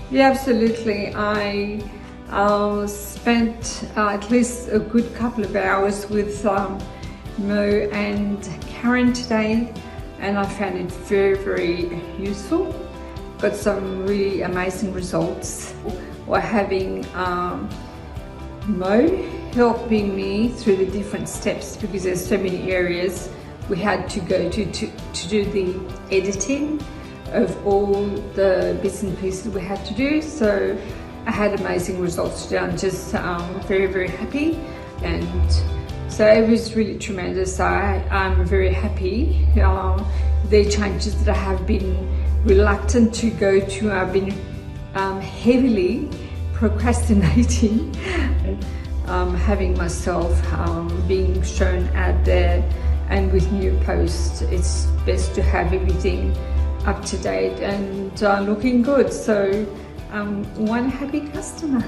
Yeah, absolutely. I spent at least a good couple of hours with Mo and Karen today, and I found it very, very useful. Got some really amazing results. We're having Mo helping me through the different steps because there's so many areas we had to go to do the editing of all the bits and pieces we had to do. So I had amazing results today. I'm just very, very happy, and so it was really tremendous. I'm very happy. The changes that I have been reluctant to go to, I've been heavily procrastinating, having myself being shown out there, and with new posts it's best to have everything up to date and looking good. So one happy customer.